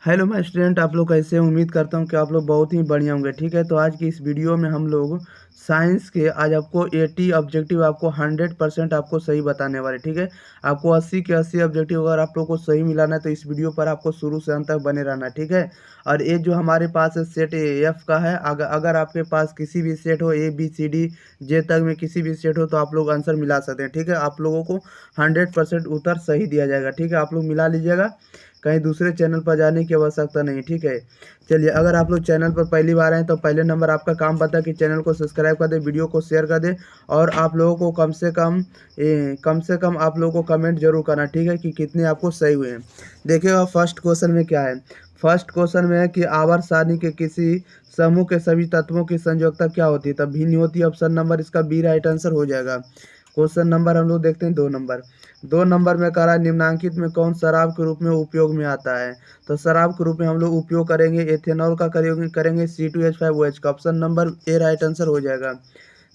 Hello my student, आप लोग कैसे हैं? उम्मीद करता हूँ कि आप लोग बहुत ही बढ़िया होंगे। ठीक है, तो आज की इस वीडियो में हम लोग साइंस के आज आपको 80 ऑब्जेक्टिव आपको 100% आपको सही बताने वाले। ठीक है, आपको 80 के 80 ऑब्जेक्टिव अगर आप लोग को सही मिलाना है तो इस वीडियो पर आपको शुरू से अंत तक बने रहना है। ठीक है, और ये जो हमारे पास है सेट एफ का है। अगर आपके पास किसी भी सेट हो ABCD जे तक में किसी भी सेट हो तो आप लोग आंसर मिला सकते हैं। ठीक है, आप लोगों को 100% उत्तर सही दिया जाएगा। ठीक है, आप लोग मिला लीजिएगा, कहीं दूसरे चैनल पर जाने की आवश्यकता नहीं। ठीक है, चलिए, अगर आप लोग चैनल पर पहली बार आए तो पहले नंबर आपका काम बनता है कि चैनल को सब्सक्राइब कर दे, वीडियो को शेयर कर दे और आप लोगों को कम से कम आप लोगों को कमेंट जरूर करना। ठीक है, कि कितने आपको सही हुए हैं। देखिएगा फर्स्ट क्वेश्चन में क्या है। फर्स्ट क्वेश्चन में है कि आवर्त सारणी के किसी समूह के सभी तत्वों की संयोजकता क्या होती है? तब भिन्न होती है। ऑप्शन नंबर इसका बी राइट आंसर हो जाएगा। क्वेश्चन नंबर हम लोग देखते हैं 2 नंबर। 2 नंबर में कह रहा है निम्नांकित में कौन शराब के रूप में उपयोग में आता है? तो शराब के रूप में हम लोग उपयोग करेंगे एथेनॉल का, करेंगे C2H5OH का। Option number A right answer हो जाएगा।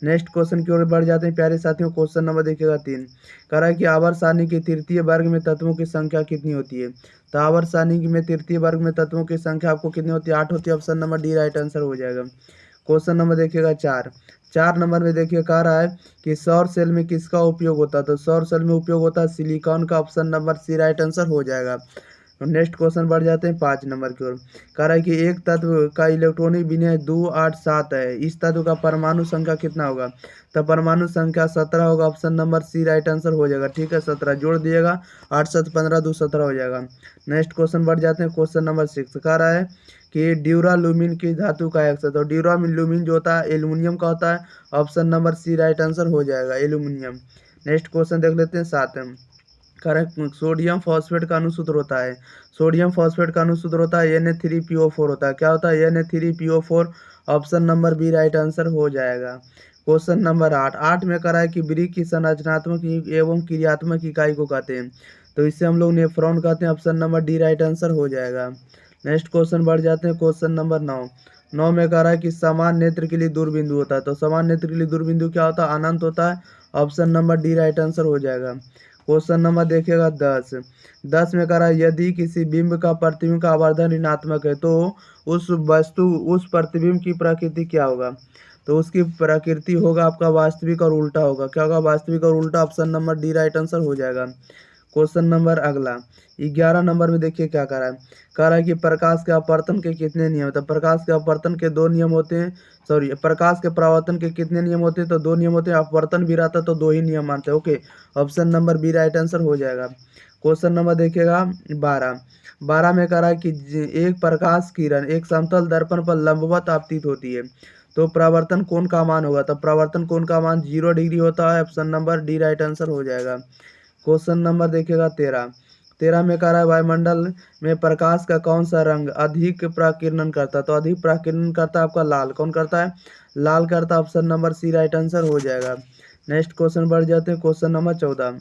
नेक्स्ट क्वेश्चन की ओर बढ़ जाते हैं प्यारे साथियों। क्वेश्चन नंबर देखिएगा 3। कह रहा है कि आवर्त सारणी के तृतीय वर्ग में तत्वों की संख्या कितनी होती है? तो आवर्त सारणी में तृतीय वर्ग में तत्वों की संख्या आपको कितनी होती है? 8 होती है। Option number D right answer हो जाएगा। क्वेश्चन नंबर देखिएगा 4। 4 नंबर में देखिए कह रहा है कि सौर सेल में किसका उपयोग होता है? तो सौर सेल में उपयोग होता है सिलिकॉन का। Option number C right answer हो जाएगा। नेक्स्ट क्वेश्चन बढ़ जाते हैं 5 नंबर की ओर। कह रहा है कि एक तत्व का इलेक्ट्रॉनिक विन्यास 2 8 7 है, इस तत्व का परमाणु संख्या कितना होगा? तो परमाणु संख्या 17 होगा। Option number C right answer हो जाएगा। ठीक है, 17 जोड़ दिएगा, 8 7 15 2 17 हो जाएगा। नेक्स्ट क्वेश्चन बढ़ जाते हैं। क्वेश्चन नंबर 6 कह रहा है कि ड्यूरालुमिन की धातु का एक्स है? तो ड्यूरालुमिन जो होता है एल्यूमिनियम का होता है। Option number C right answer हो जाएगा, एल्यूमिनियम। नेक्स्ट क्वेश्चन देख लेते हैं 7। करेक्ट, सोडियम फॉस्फेट का अनुसूत्र होता है। सोडियम फॉस्फेट का अनुसूत्र होता है Na3PO4 होता है। क्या होता है? Na3PO4। Option number B right answer हो जाएगा। Question number 8। 8 में करा है कि वृक्क की संरचनात्मक एवं क्रियात्मक इकाई को कहते हैं? तो इसे हम लोग नेफ्रॉन कहते हैं। Option number D right answer हो जाएगा। नेक्स्ट क्वेश्चन बढ़ जाते हैं। Question number 9। 9 में कह रहा है कि समान नेत्र के लिए दूरबिंदु होता है। तो समान नेत्र के लिए दूरबिंदु क्या होता है? अनंत होता है। Option number D right answer हो जाएगा। क्वेश्चन नंबर देखिएगा 10। 10 में कह रहा है यदि किसी बिंब का प्रतिबिंब का आवर्धन ऋणात्मक है तो उस प्रतिबिंब की प्रकृति क्या होगा? तो उसकी प्रकृति होगा आपका वास्तविक और उल्टा होगा। क्या होगा? वास्तविक और उल्टा। Option number D right answer हो जाएगा। क्वेश्चन नंबर अगला 11 नंबर में देखिए क्या कह रहा है। कह रहा है कि प्रकाश के अपवर्तन के कितने नियम? तो प्रकाश के अपवर्तन के 2 नियम होते हैं। सॉरी, प्रकाश के परावर्तन के कितने नियम होते हैं? तो 2 नियम होते हैं। अपवर्तन भी रहता है तो 2 ही नियम मानते हैं। Okay, option number B right answer हो जाएगा। क्वेश्चन नंबर देखिएगा 12। 12 में कह रहा है कि एक प्रकाश किरण एक समतल दर्पण पर लंबवत आपतित होती है तो प्रवर्तन कोण का मान होगा? तो प्रवर्तन कोण का मान 0 डिग्री होता है। Option number D right answer हो जाएगा। क्वेश्चन नंबर देखिएगा 13। 13 में कह रहा है वायुमंडल में प्रकाश का कौन सा रंग अधिक प्रकीर्णन करता है? तो अधिक प्रकीर्णन करता है आपका लाल। कौन करता है? लाल करता है। Option number C right answer हो जाएगा। नेक्स्ट क्वेश्चन बढ़ जाते हैं। क्वेश्चन नंबर 14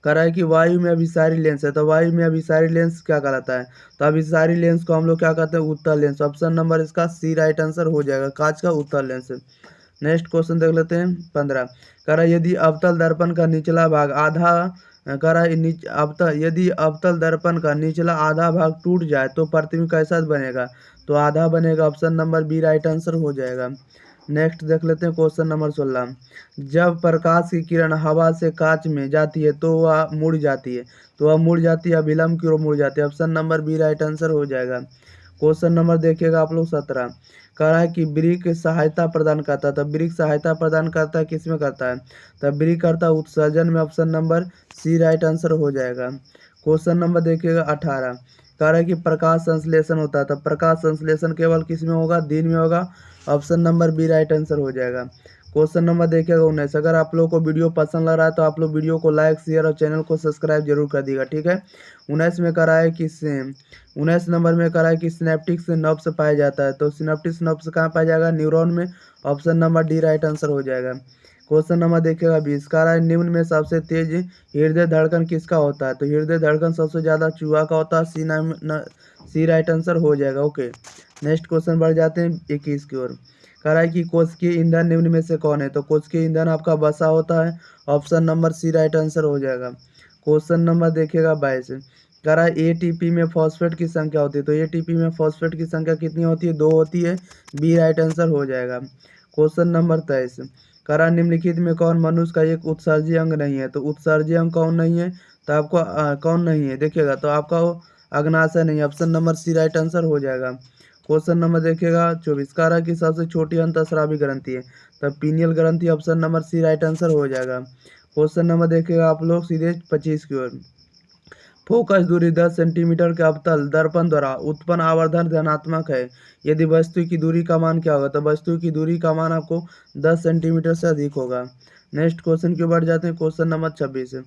कह रहा है कि वायु में अभिसारी लेंस है। तो वायु में अभिसारी लेंस क्या कहलाता है? तो अभिसारी लेंस को हम लोग क्या कहते हैं? उत्तल लेंस। ऑप्शन नंबर इसका सी राइट आंसर हो जाएगा, कांच का उत्तल लेंस। नेक्स्ट क्वेश्चन देख लेते हैं 15। कह रहा है यदि अवतल दर्पण का निचला भाग आधा कह रहा है यदि अवतल दर्पण का निचला आधा भाग टूट जाए तो प्रतिबिंब कैसा बनेगा? तो आधा बनेगा। Option number B right answer हो जाएगा। नेक्स्ट देख लेते हैं क्वेश्चन नंबर 16। जब प्रकाश की किरण हवा से कांच में जाती है तो वह मुड़ जाती है। तो वह मुड़ जाती है, अभिलंब की ओर मुड़ जाती है। Option number B right answer हो जाएगा। क्वेश्चन नंबर देखिएगा आप लोग 17। कह रहा है कि वृक्क सहायता प्रदान करता है। तो वृक्क सहायता प्रदान करता है किस में करता है? तो वृक्क करता है उत्सर्जन में। Option number C right answer हो जाएगा। क्वेश्चन नंबर देखिएगा 18। कह रहा है कि प्रकाश संश्लेषण होता है। तो प्रकाश संश्लेषण केवल किस में होगा? दिन में होगा। Option number B right answer हो जाएगा। क्वेश्चन नंबर देखिएगा 19। अगर आप लोग को वीडियो पसंद लग रहा है तो आप लोग वीडियो को लाइक शेयर और चैनल को सब्सक्राइब जरूर कर दीजिएगा। ठीक है, 19 में करा है कि 19 नंबर में करा है कि सिनेप्टिक्स नर्व्स पाया जाता है। तो सिनेप्टिक्स नर्व्स कहाँ पाया जाएगा? न्यूरॉन में। Option number D right answer हो जाएगा। क्वेश्चन नंबर देखिएगा 20। कह रहा है निम्न में सबसे तेज हृदय धड़कन किसका होता है? तो हृदय धड़कन सबसे ज्यादा चूहा का होता है। सी राइट आंसर हो जाएगा। ओके, नेक्स्ट क्वेश्चन बढ़ जाते हैं 21 की ओर। कह रहा है कि कोशिकीय ईंधन निम्न में से कौन है? तो कोशिकीय ईंधन आपका वसा होता है। Option number C right answer हो जाएगा। क्वेश्चन नंबर देखिएगा 22। कह रहा है एटीपी में फॉस्फेट की संख्या होती है, तो एटीपी में फॉस्फेट की संख्या कितनी होती है? 2 होती है। बी राइट आंसर हो जाएगा। क्वेश्चन नंबर 23, कह रहा है निम्नलिखित में कौन मनुष्य का एक उत्सर्जी अंग नहीं है? तो उत्सर्जी अंग कौन नहीं है? तो आपको कौन नहीं है देखिएगा, तो आपका वो अग्नाशय नहीं है। Option number C right answer हो जाएगा। क्वेश्चन नंबर देखिएगा 24, कह रहा है कि सबसे छोटी अंतःस्रावी ग्रंथि है, तो पीनियल ग्रंथि option number C right answer हो जाएगा। क्वेश्चन नंबर देखिएगा आप लोग सीधे 25 की ओर, फोकस दूरी 10 सेंटीमीटर के अवतल दर्पण द्वारा उत्पन्न आवर्धन धनात्मक है, यदि वस्तु की दूरी का मान क्या होगा? तो वस्तु की दूरी का मान आपको 10 सेंटीमीटर से अधिक होगा। नेक्स्ट क्वेश्चन की ओर बढ़ जाते हैं। क्वेश्चन नंबर 26,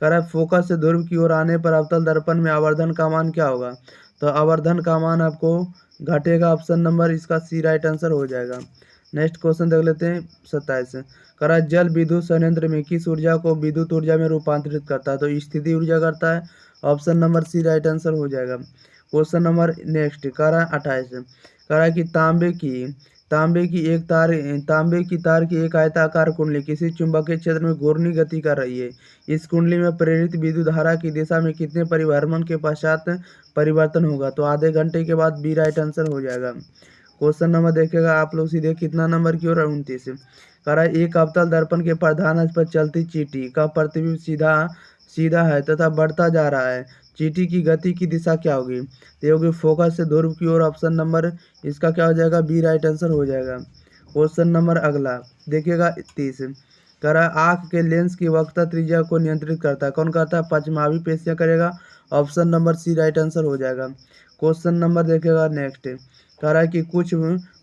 कह रहा है फोकस से ध्रुव की ओर आने पर अवतल दर्पण में आवर्धन का मान क्या होगा? तो आवर्धन का मान आपको घटेगा। ऑप्शन नंबर इसका सी राइट आंसर हो जाएगा। नेक्स्ट क्वेश्चन देख लेते हैं 27, कह रहा है जल विद्युत संयंत्र में किस ऊर्जा को विद्युत ऊर्जा में रूपांतरित करता है? तो स्थिति ऊर्जा करता है। Option number C right answer हो जाएगा। क्वेश्चन नंबर नेक्स्ट कह रहा है 28, कह रहा है कि तांबे की तार की एक आयताकार कुंडली किसी चुंबकीय क्षेत्र में घूर्णी गति कर रही है। इस कुंडली में प्रेरित विद्युत धारा की दिशा में कितने परिभ्रमण के पश्चात परिवर्तन होगा? तो आधे घंटे के बाद बी राइट आंसर हो जाएगा। क्वेश्चन नंबर देखेगा आप लोग सीधे कितना नंबर की ओर? 29, कह रहा है एक अवतल दर्पण के प्रधान अक्ष पर चलती चींटी का प्रतिबिंब सीधा सीधा है तथा बढ़ता जा रहा है, चींटी की गति की दिशा क्या होगी? तो ये होगी फोकस से ध्रुव की ओर। ऑप्शन नंबर इसका क्या हो जाएगा? बी राइट आंसर हो जाएगा। क्वेश्चन नंबर अगला देखिएगा 30, कह रहा है आंख के लेंस की वक्रता त्रिज्या को नियंत्रित करता है, कौन करता है? पश्चिमावी पेशियां करेगा। Option number C right answer हो जाएगा। क्वेश्चन नंबर देखिएगा नेक्स्ट, कह रहा है कि कुछ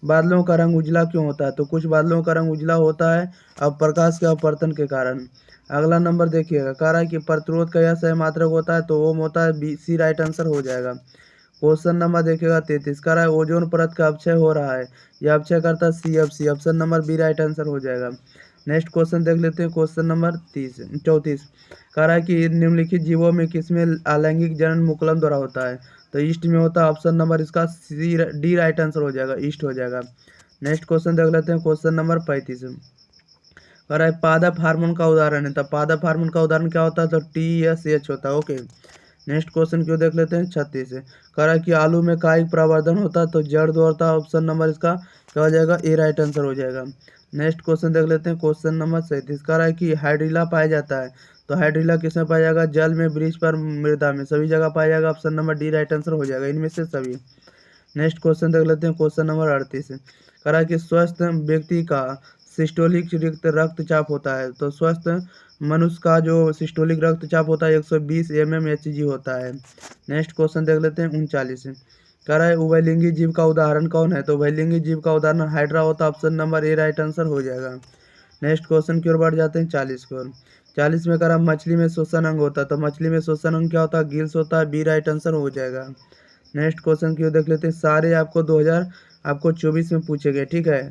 बादलों का रंग उजला क्यों होता है? तो कुछ बादलों का रंग उजला होता है अब प्रकाश के अपवर्तन के कारण। अगला नंबर देखिएगा, कह रहा है कि प्रतिरोध का यह सही मात्रक होता है, तो ओम होता है। बी सी राइट आंसर हो जाएगा। क्वेश्चन नंबर देखिएगा 33, कह रहा है ओजोन परत का अपक्षय हो रहा है, यह अपक्षय करता है CFC। Option number B right answer हो जाएगा। नेक्स्ट क्वेश्चन देख लेते हैं। क्वेश्चन नंबर 34, कह रहा है कि निम्नलिखित जीवों में किसमें अलैंगिक जनन मुकुलन द्वारा होता है? तो ईस्ट में होता है। ऑप्शन नंबर इसका सी डी राइट आंसर हो जाएगा, ईस्ट हो जाएगा। नेक्स्ट क्वेश्चन देख लेते हैं। क्वेश्चन नंबर 35, कह रहा है पादप हार्मोन का उदाहरण है, तो पादप हार्मोन का उदाहरण क्या होता है? तो TSH होता है। ओके, नेक्स्ट क्वेश्चन क्यों देख लेते हैं। 36, कह रहा है कि आलू में कायिक प्रवर्धन होता है, तो जड़ दो होता है। ऑप्शन नंबर इसका क्या हो जाएगा? ए राइट आंसर हो जाएगा। नेक्स्ट क्वेश्चन देख लेते हैं। क्वेश्चन नंबर 37, कह रहा है कि हाइड्रिला पाया जाता है, तो हाइड्रिला किसमें पाया जाएगा? जल में, वृक्ष पर, मृदा में, सभी जगह पाया जाएगा। Option number D right answer हो जाएगा, इनमें से सभी। नेक्स्ट क्वेश्चन देख लेते हैं। क्वेश्चन नंबर 38, कह रहा है कि स्वस्थ व्यक्ति का सिस्टोलिक रक्तचाप होता है, तो स्वस्थ मनुष्य का जो सिस्टोलिक रक्तचाप होता है 120 mmHg होता है। नेक्स्ट क्वेश्चन देख लेते हैं 39, कह रहा है उभयलिंगी जीव का उदाहरण कौन है? तो उभयलिंगी जीव का उदाहरण हाइड्रा होता है। Option number A right answer हो जाएगा। नेक्स्ट क्वेश्चन की ओर बढ़ जाते हैं 40 की ओर। 40 में कह रहा है मछली में श्वसन अंग होता है, तो मछली में श्वसन अंग क्या होता है? गिल्स होता है। बी राइट आंसर हो जाएगा। नेक्स्ट क्वेश्चन की ओर देख लेते हैं। सारे आपको 2024 में पूछे गए, ठीक है।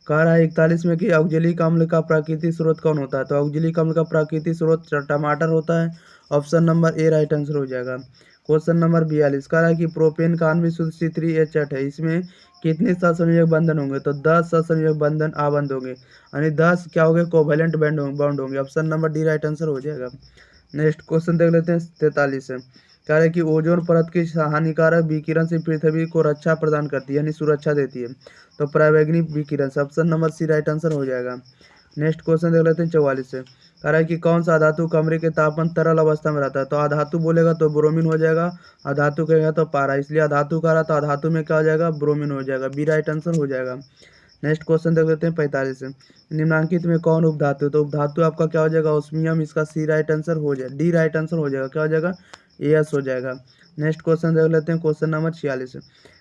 कह रहा है 41 में कि ऑक्जेलिक अम्ल का प्राकृतिक स्रोत कौन होता है? तो ऑक्जेलिक अम्ल का प्राकृतिक स्रोत टमाटर होता है। Option number A right answer हो जाएगा। क्वेश्चन नंबर 42, कह रहा है कि प्रोपेन का आणविक सूत्र C3H8 है, इसमें कितने सहसंयोजक बंधन होंगे? तो 10 सहसंयोजक बंधन आबंध होंगे, यानी 10 क्या होंगे? कोवैलेंट बॉन्ड होंगे। Option number D right answer हो जाएगा। नेक्स्ट क्वेश्चन देख लेते हैं 43 से, कह रहा है कि ओजोन परत की हानिकारक विकिरण से पृथ्वी को रक्षा प्रदान करती है, यानी सुरक्षा देती है, तो परावैंगनिक विकिरण से। Option number C right answer हो जाएगा। नेक्स्ट क्वेश्चन देख लेते हैं 44 से, कह रहा है कि कौन सा धातु कमरे के तापमान तरल अवस्था में रहता है? तो अधातु बोलेगा तो ब्रोमीन हो जाएगा, अधातु कहेगा तो पारा, इसलिए अधातु कह रहा तो अधातु में क्या हो जाएगा? ब्रोमीन हो जाएगा। बी राइट आंसर हो जाएगा। नेक्स्ट क्वेश्चन देख लेते हैं 45 से, निम्नांकित में कौन उपधातु? तो उपधातु आपका क्या हो जाएगा? ऑस्मियम, इसका सी राइट आंसर हो जाए, डी राइट आंसर हो जाएगा, क्या हो जाएगा? एस हो जाएगा। नेक्स्ट क्वेश्चन देख लेते हैं। क्वेश्चन नंबर 46,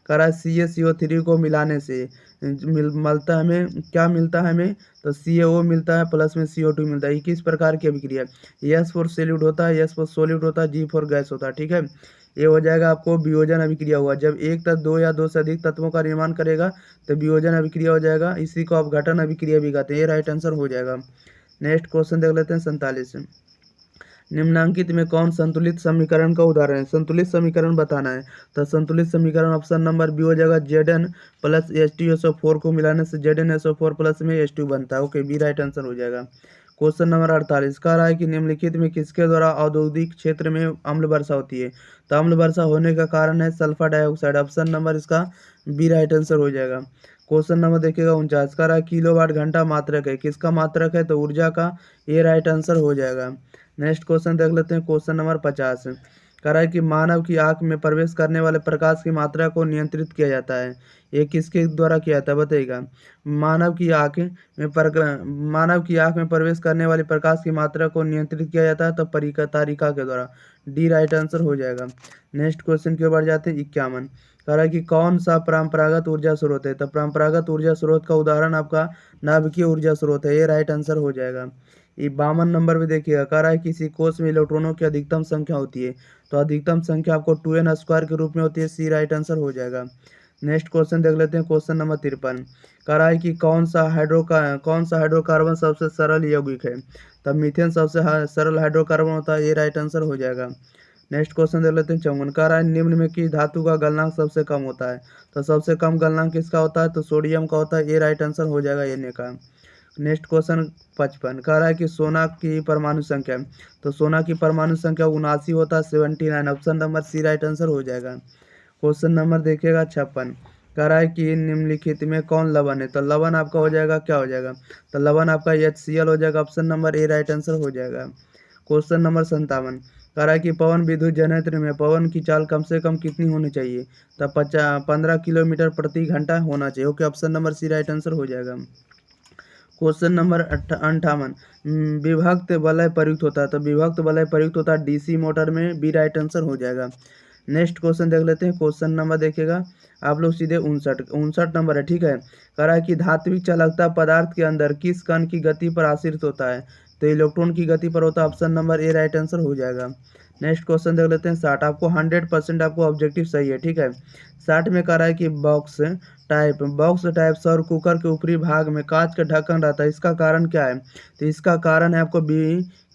कह रहा है CaCO3 को मिलाने से मिलता हमें क्या मिलता है हमें? तो CaO मिलता है, प्लस में CO2 मिलता है। ये किस प्रकार की अभिक्रिया? S फॉर सॉल्यूट होता है, S फॉर सॉल्यूट होता है, G फॉर गैस होता है, ठीक है। ये हो जाएगा आपको वियोजन अभिक्रिया हुआ, जब एक तत्व दो या दो से अधिक तत्वों का निर्माण करेगा तो वियोजन अभिक्रिया हो जाएगा, इसी को अपघटन अभिक्रिया भी कहते हैं। ये राइट आंसर हो जाएगा। नेक्स्ट क्वेश्चन देख लेते हैं 47, निम्नांकित में कौन संतुलित समीकरण का उदाहरण है? संतुलित समीकरण बताना है, तो संतुलित समीकरण ऑप्शन नंबर बी हो जाएगा। Zn प्लस H2SO4 को मिलाने से ZnSO4 प्लस में H2 बनता है। ओके, बी राइट आंसर हो जाएगा। क्वेश्चन नंबर 48 कह रहा है कि निम्नलिखित में किसके द्वारा औद्योगिक क्षेत्र में अम्ल वर्षा होती है। तो अम्ल वर्षा होने का कारण है सल्फर डाइऑक्साइड। ऑप्शन नंबर इसका बी राइट आंसर हो जाएगा। क्वेश्चन नंबर देखिएगा 49 कह रहा है किलोवाट घंटा मात्रक है, किसका मात्रक है, तो ऊर्जा का, ये राइट आंसर हो जाएगा। नेक्स्ट क्वेश्चन देख लेते हैं क्वेश्चन नंबर 50 कह रहा है कि मानव की आंख में प्रवेश करने वाले प्रकाश की मात्रा को नियंत्रित किया जाता है, ये किसके द्वारा किया जाता है बताइएगा। मानव की आंख मानव की आंख में प्रवेश करने वाले प्रकाश की मात्रा को नियंत्रित किया जाता है तो तारिका के द्वारा, डी राइट आंसर हो जाएगा। नेक्स्ट क्वेश्चन की ओर बढ़ जाते हैं 51 कह रहा है कि कौन सा परंपरागत ऊर्जा स्रोत है। तो परंपरागत ऊर्जा स्रोत का उदाहरण आपका नाभिकीय ऊर्जा स्रोत है, ये राइट आंसर हो जाएगा। ये 52 नंबर में देखिएगा कह रहा है किसी कोष में इलेक्ट्रॉनों की अधिकतम संख्या होती है, तो अधिकतम संख्या आपको 2n स्क्वायर के रूप में होती है, सी राइट आंसर हो जाएगा। नेक्स्ट क्वेश्चन देख लेते हैं क्वेश्चन नंबर 53 कह रहा है कि कौन सा हाइड्रोकार्बन सबसे सरल यौगिक है। तब मीथेन सबसे सरल हाइड्रोकार्बन होता है, ये राइट आंसर हो जाएगा। नेक्स्ट क्वेश्चन देख लेते हैं 54 कह रहा है निम्न में किस धातु का गलनांक सबसे कम होता है। तो सबसे कम गलनांक किसका होता है, तो सोडियम का होता है, ये राइट आंसर हो जाएगा Na का। नेक्स्ट क्वेश्चन 55 कह रहा है कि सोना की परमाणु संख्या, तो सोना की परमाणु संख्या 79 होता है, 79। Option number C right answer हो जाएगा। क्वेश्चन नंबर देखिएगा 56 कह रहा है कि निम्नलिखित में कौन लवण है। तो लवण आपका हो जाएगा, क्या हो जाएगा, तो लवण आपका HCl हो जाएगा। Option number A right answer हो जाएगा। क्वेश्चन नंबर 57 कह रहा है कि पवन विद्युत जनरेटर में पवन की चाल कम से कम कितनी होनी चाहिए। तो 15 किलोमीटर प्रति घंटा होना चाहिए। Okay, option number C right answer हो जाएगा। क्वेश्चन नंबर 58 विभक्त वलय प्रयुक्त होता है। तो विभक्त वलय प्रयुक्त होता है DC मोटर में, बी राइट आंसर हो जाएगा। नेक्स्ट क्वेश्चन देख लेते हैं। क्वेश्चन नंबर देखिएगा आप लोग सीधे 59 नंबर है, ठीक है। कह रहा है कि धात्विक चालकता पदार्थ के अंदर किस कण की गति पर आश्रित होता है। तो इलेक्ट्रॉन की गति पर होता है। Option number A right answer हो जाएगा। नेक्स्ट क्वेश्चन देख लेते हैं 60 आपको 100% आपको ऑब्जेक्टिव सही है, ठीक है। 60 में कह रहा है कि बॉक्स टाइप सौर कुकर के ऊपरी भाग में कांच का ढक्कन रहता है, इसका कारण क्या है। तो इसका कारण है आपको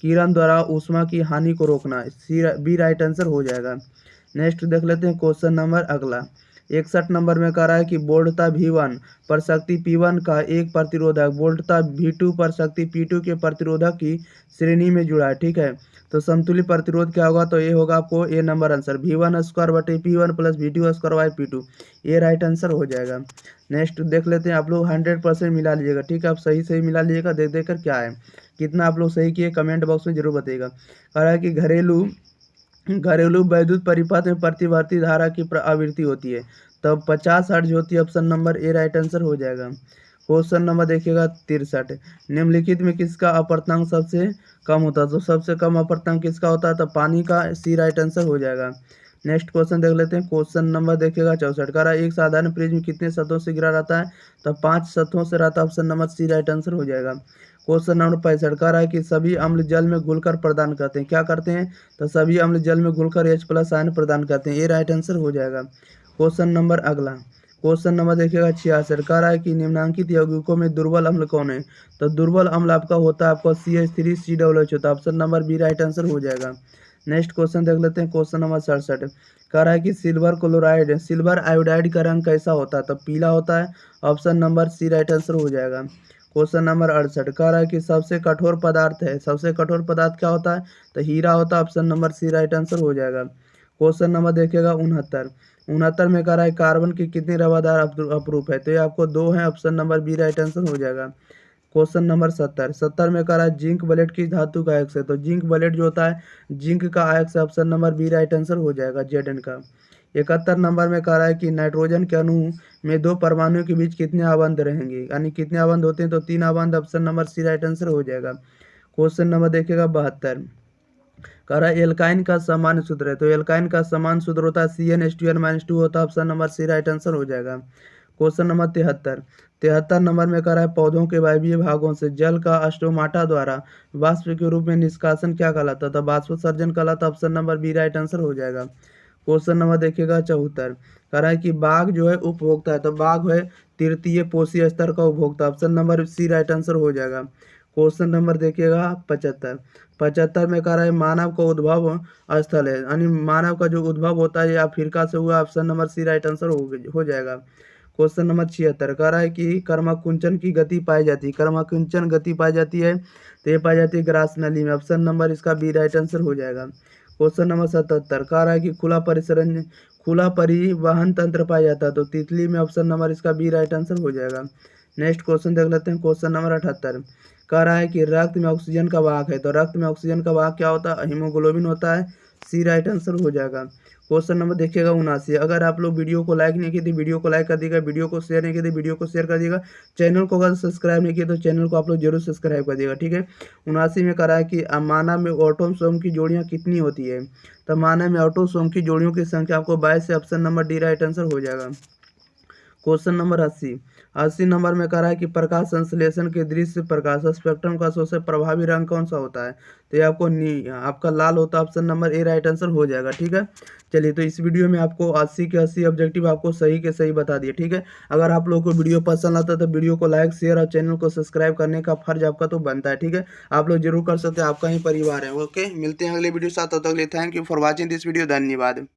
किरण द्वारा ऊष्मा की हानि को रोकना, बी राइट आंसर हो जाएगा। नेक्स्ट देख लेते हैं क्वेश्चन नंबर अगला 61 नंबर में कह रहा है कि वोल्टता V1 पर शक्ति P1 का एक प्रतिरोधक वोल्टता V2 पर शक्ति P2 के प्रतिरोधक की श्रेणी में जुड़ा है, ठीक है। तो समतुल्य प्रतिरोध क्या होगा, तो ये होगा आपको ए नंबर आंसर V1 स्क्वायर बटे P1 plus V2 square by P2, ये राइट आंसर हो जाएगा। नेक्स्ट देख लेते हैं, आप लोग 100% मिला लीजिएगा, ठीक है। आप सही मिला लीजिएगा, देख देख कर क्या है, कितना आप लोग सही किए कमेंट बॉक्स में जरूर बताइएगा। कह रहा है कि घरेलू विद्युत परिपथ में प्रतिवर्ती धारा की आवृत्ति होती है, तब 50 हर्ट्ज होती है। Option number A right answer हो जाएगा। क्वेश्चन नंबर देखिएगा 63 निम्नलिखित में किसका अपर्तांक सबसे कम होता है। तो सबसे कम अपर्तांक किसका होता है, तो पानी का, सी राइट आंसर हो जाएगा। नेक्स्ट क्वेश्चन देख लेते हैं। क्वेश्चन नंबर देखिएगा 64 का एक साधारण प्रिज्म कितने सतहों से घिरा रहता है, तो 5 सतहों से रहता है। Option number C right answer हो जाएगा। क्वेश्चन नंबर 65 का है कि सभी अम्ल जल में घुलकर प्रदान करते हैं, क्या करते हैं, तो सभी अम्ल जल में घुलकर H+ आयन प्रदान करते हैं, ये राइट आंसर हो जाएगा। क्वेश्चन नंबर अगला क्वेश्चन नंबर देखिएगा 66 कह रहा है कि निम्नांकित यौगिकों में दुर्बल अम्ल कौन है। तो दुर्बल अम्ल आपका होता है आपका CH3COOH होता है। Option number B right answer हो जाएगा। नेक्स्ट क्वेश्चन देख लेते हैं। क्वेश्चन नंबर 67 कह रहा है कि सिल्वर आयोडाइड का रंग कैसा होता है, तो पीला होता है। Option number C right answer हो जाएगा। क्वेश्चन नंबर 68 कह रहा है कि सबसे कठोर पदार्थ क्या होता है, तो हीरा होता है। Option number C right answer हो जाएगा। क्वेश्चन नंबर देखिएगा 69 में कह रहा है कार्बन की कितनी रवादार अपरूप है, तो ये आपको 2 है। Option number B right answer हो जाएगा। क्वेश्चन नंबर 70 में कह रहा है जिंक बलेट किस धातु का आयक है, तो जिंक बलेट जो होता है जिंक का आयक से। Option number B right answer हो जाएगा, Zn का। 71 नंबर में कह रहा है कि नाइट्रोजन के अणु में 2 परमाणुओं के बीच कितने आबंध रहेंगे, यानी कितने आबंध होते हैं, तो 3 आबंध। Option number C right answer हो जाएगा। क्वेश्चन नंबर देखिएगा 72 कह रहा है एल्काइन का सामान्य सूत्र है, तो एल्काइन का सामान्य सूत्र होता है CnH2n-2 होता है। Option number C right answer हो जाएगा। क्वेश्चन नंबर 73 नंबर में कह रहा है पौधों के वायवीय भागों से जल का स्टोमाटा द्वारा वाष्प के रूप में निष्कासन क्या कहलाता था, वाष्पोत्सर्जन कहलाता। Option number B right answer हो जाएगा। क्वेश्चन नंबर देखिएगा 74 कह रहा है कि बाघ जो है उपभोक्ता है, तो बाघ है तृतीय पोषी स्तर का उपभोक्ता। Option number C right answer हो जाएगा। क्वेश्चन नंबर देखिएगा 75 में कह रहा है मानव का उद्भव स्थल है, यानी मानव का जो उद्भव होता है ये अफ्रीका से हुआ। Option number C right answer हो जाएगा। क्वेश्चन नंबर 76 कह रहा है कि कर्माकुंचन की गति पाई जाती है, कर्माकुंचन गति पाई जाती है तो ये पाई जाती है ग्रास नली में। ऑप्शन नंबर इसका बी राइट आंसर हो जाएगा। क्वेश्चन नंबर 77 कह रहा है कि खुला परिवहन तंत्र पाया जाता है तो तितली में। ऑप्शन नंबर इसका बी राइट आंसर हो जाएगा। नेक्स्ट क्वेश्चन देख लेते हैं। क्वेश्चन नंबर 78 कह रहा है कि रक्त में ऑक्सीजन का वाहक है तो रक्त में ऑक्सीजन का वाहक क्या होता है? हीमोग्लोबिन होता है। सी राइट आंसर हो जाएगा। क्वेश्चन नंबर देखिएगा 79। अगर आप लोग वीडियो को लाइक नहीं किए तो वीडियो को लाइक कर दिएगा, वीडियो को शेयर नहीं किए तो वीडियो को शेयर कर दिएगा, चैनल को अगर सब्सक्राइब नहीं किए तो चैनल को आप लोग जरूर सब्सक्राइब कर दिएगा, ठीक है। 79 में कह रहा है कि मानव में ऑटोसोम की जोड़ियां कितनी होती है? तो मानव में ऑटोसोम की जोड़ियों की संख्या आपको 22 से। Option number D right answer हो जाएगा। क्वेश्चन नंबर 80 नंबर में कह रहा है कि प्रकाश संश्लेषण के दृश्य प्रकाश स्पेक्ट्रम का सबसे प्रभावी रंग कौन सा होता है? तो ये आपका लाल होता है। Option number A right answer हो जाएगा, ठीक है। चलिए, तो इस वीडियो में आपको 80 के 80 ऑब्जेक्टिव आपको सही के सही बता दिए, ठीक है। अगर आप लोगों को वीडियो पसंद आता है तो वीडियो को लाइक शेयर और चैनल को सब्सक्राइब करने का फर्ज आपका तो बनता है, ठीक है। आप लोग जरूर कर सकते हैं, आपका ही परिवार है। ओके, मिलते हैं अगले वीडियो के साथ, तब तक के लिए thank you for watching this video. धन्यवाद।